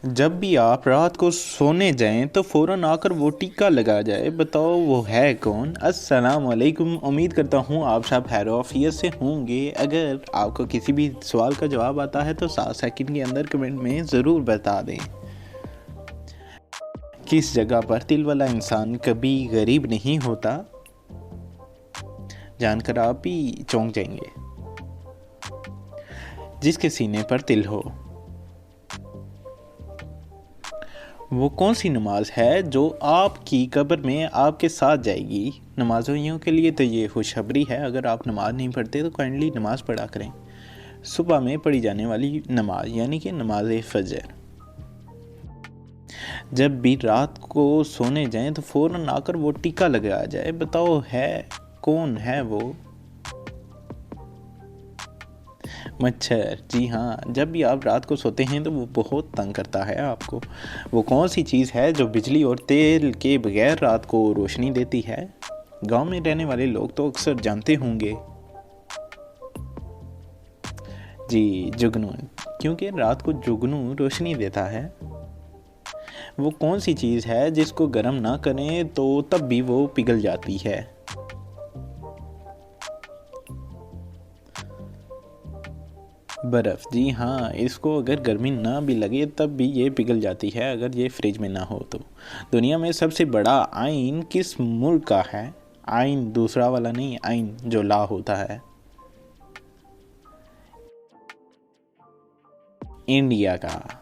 जब भी आप रात को सोने जाएं तो फ़ौरन आकर वो टीका लगा जाए। बताओ वो है कौन? अस्सलाम वालेकुम। उम्मीद करता हूँ आप सब खैर-ओ-आफ़ियत से होंगे। अगर आपको किसी भी सवाल का जवाब आता है तो 7 सेकंड के अंदर कमेंट में ज़रूर बता दें। किस जगह पर तिल वाला इंसान कभी गरीब नहीं होता? जानकर आप भी चौंक जाएंगे। जिसके सीने पर तिल हो। वो कौन सी नमाज है जो आपकी कब्र में आपके साथ जाएगी? नमाज़ियों के लिए तो ये खुशखबरी है। अगर आप नमाज नहीं पढ़ते तो काइंडली नमाज़ पढ़ा करें। सुबह में पढ़ी जाने वाली नमाज यानी कि नमाज फजर। जब भी रात को सोने जाएं तो फ़ौरन आकर वो टीका लगा जाए। बताओ है कौन है वो? मच्छर। जी हाँ, जब भी आप रात को सोते हैं तो वो बहुत तंग करता है आपको। वो कौन सी चीज़ है जो बिजली और तेल के बगैर रात को रोशनी देती है? गांव में रहने वाले लोग तो अक्सर जानते होंगे। जी, जुगनू। क्योंकि रात को जुगनू रोशनी देता है। वो कौन सी चीज़ है जिसको गर्म ना करें तो तब भी वो पिघल जाती है? बर्फ़। जी हाँ, इसको अगर गर्मी ना भी लगे तब भी ये पिघल जाती है अगर ये फ्रिज में ना हो तो। दुनिया में सबसे बड़ा आइन किस मुल्क का है? आइन दूसरा वाला नहीं, आइन जो ला होता है। इंडिया का।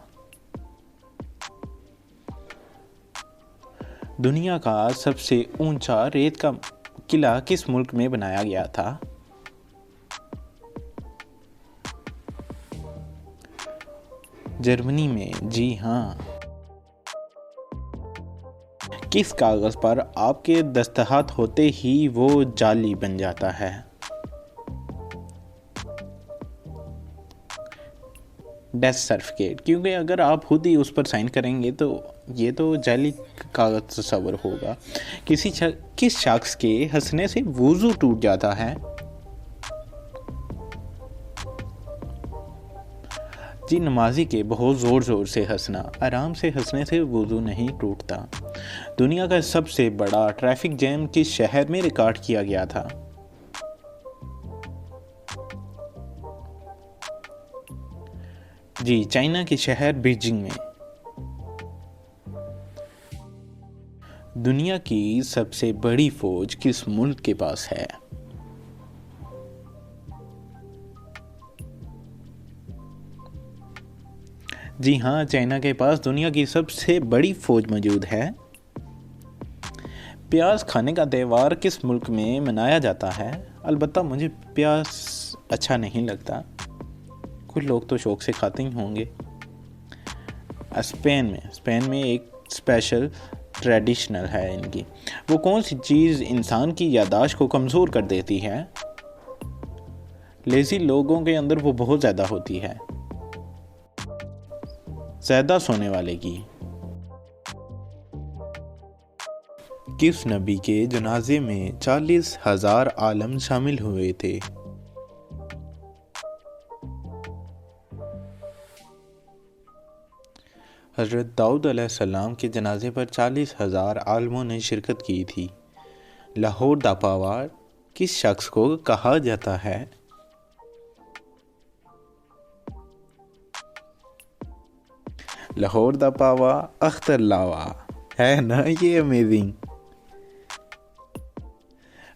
दुनिया का सबसे ऊंचा रेत का किला किस मुल्क में बनाया गया था? जर्मनी में। जी हाँ। किस कागज़ पर आपके दस्तखत होते ही वो जाली बन जाता है? Death certificate. क्योंकि अगर आप खुद ही उस पर साइन करेंगे तो ये तो जाली कागज़ तस्वर होगा। किस शख्स के हंसने से वुज़ू टूट जाता है? जी, नमाजी के बहुत ज़ोर ज़ोर से हंसना। आराम से हंसने से वुज़ू नहीं टूटता। दुनिया का सबसे बड़ा ट्रैफिक जैम किस शहर में रिकॉर्ड किया गया था? जी, चाइना के शहर बीजिंग में। दुनिया की सबसे बड़ी फौज किस मुल्क के पास है? जी हाँ, चाइना के पास दुनिया की सबसे बड़ी फौज मौजूद है। प्याज खाने का त्यौहार किस मुल्क में मनाया जाता है? अलबत्ता मुझे प्याज अच्छा नहीं लगता। कुछ लोग तो शौक से खाते ही होंगे। स्पेन में एक स्पेशल ट्रेडिशनल है इनकी। वो कौन सी चीज़ इंसान की याददाश्त को कमज़ोर कर देती है? लेज़ी लोगों के अंदर वो बहुत ज़्यादा होती है। ज़्यादा सोने वाले की। किस नबी के जनाजे में 40,000 आलम शामिल हुए थे? हज़रत दाऊद अलैहिस्सलाम के जनाजे पर 40,000 आलमों ने शिरकत की थी। लाहौर दा पावा किस शख्स को कहा जाता है? लाहौर दा पावा अख्तर लावा। है ना ये अमेजिंग।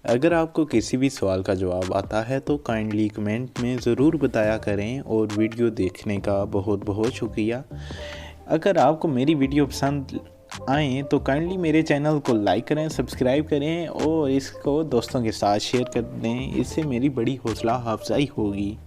अगर आपको किसी भी सवाल का जवाब आता है तो काइंडली कमेंट में ज़रूर बताया करें और वीडियो देखने का बहुत बहुत शुक्रिया। अगर आपको मेरी वीडियो पसंद आए तो काइंडली मेरे चैनल को लाइक करें, सब्सक्राइब करें और इसको दोस्तों के साथ शेयर कर दें। इससे मेरी बड़ी हौसला अफजाई होगी।